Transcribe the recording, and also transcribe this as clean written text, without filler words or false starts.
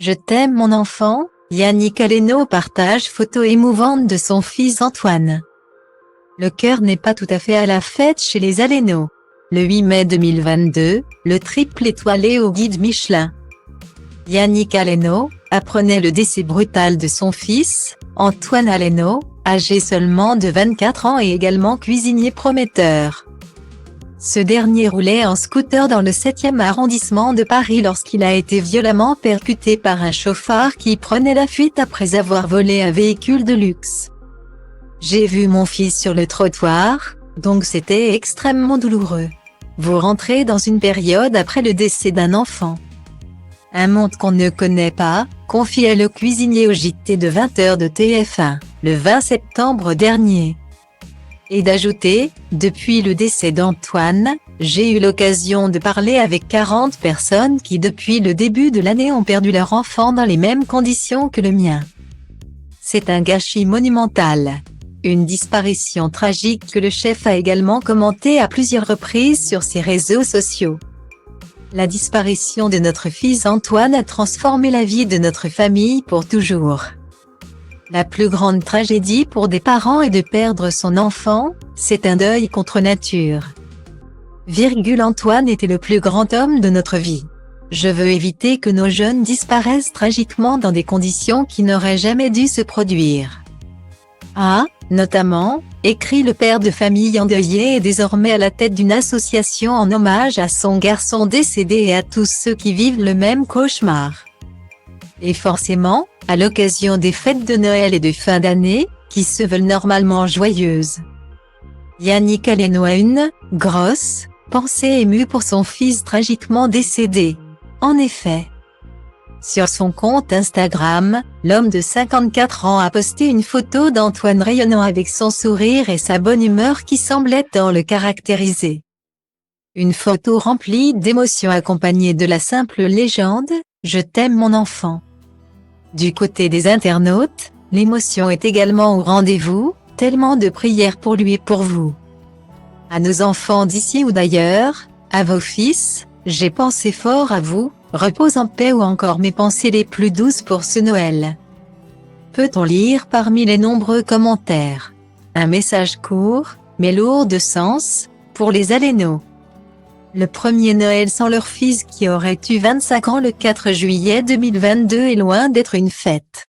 Je t'aime mon enfant, Yannick Aleno partage photo émouvante de son fils Antoine. Le cœur n'est pas tout à fait à la fête chez les Aleno. Le 8 mai 2022, le triple étoilé au guide Michelin. Yannick Aleno apprenait le décès brutal de son fils, Antoine Aleno, âgé seulement de 24 ans et également cuisinier prometteur. Ce dernier roulait en scooter dans le 7e arrondissement de Paris lorsqu'il a été violemment percuté par un chauffard qui prenait la fuite après avoir volé un véhicule de luxe. J'ai vu mon fils sur le trottoir, donc c'était extrêmement douloureux. Vous rentrez dans une période après le décès d'un enfant. Un monde qu'on ne connaît pas, confiait le cuisinier au JT de 20h de TF1, le 20 septembre dernier. Et d'ajouter, depuis le décès d'Antoine, j'ai eu l'occasion de parler avec 40 personnes qui depuis le début de l'année ont perdu leur enfant dans les mêmes conditions que le mien. C'est un gâchis monumental. Une disparition tragique que le chef a également commenté à plusieurs reprises sur ses réseaux sociaux. La disparition de notre fils Antoine a transformé la vie de notre famille pour toujours. La plus grande tragédie pour des parents est de perdre son enfant, c'est un deuil contre nature. Antoine était le plus grand homme de notre vie. Je veux éviter que nos jeunes disparaissent tragiquement dans des conditions qui n'auraient jamais dû se produire. Notamment, écrit le père de famille endeuillé et désormais à la tête d'une association en hommage à son garçon décédé et à tous ceux qui vivent le même cauchemar. Et forcément, à l'occasion des fêtes de Noël et de fin d'année, qui se veulent normalement joyeuses. Yannick Aleno a une grosse pensée émue pour son fils tragiquement décédé. En effet, sur son compte Instagram, l'homme de 54 ans a posté une photo d'Antoine rayonnant avec son sourire et sa bonne humeur qui semblait tant le caractériser. Une photo remplie d'émotions accompagnée de la simple légende « Je t'aime mon enfant ». Du côté des internautes, l'émotion est également au rendez-vous, tellement de prières pour lui et pour vous. À nos enfants d'ici ou d'ailleurs, à vos fils, j'ai pensé fort à vous, repose en paix ou encore mes pensées les plus douces pour ce Noël. Peut-on lire parmi les nombreux commentaires. Un message court, mais lourd de sens, pour les Aleno. Le premier Noël sans leur fils qui aurait eu 25 ans le 4 juillet 2022 est loin d'être une fête.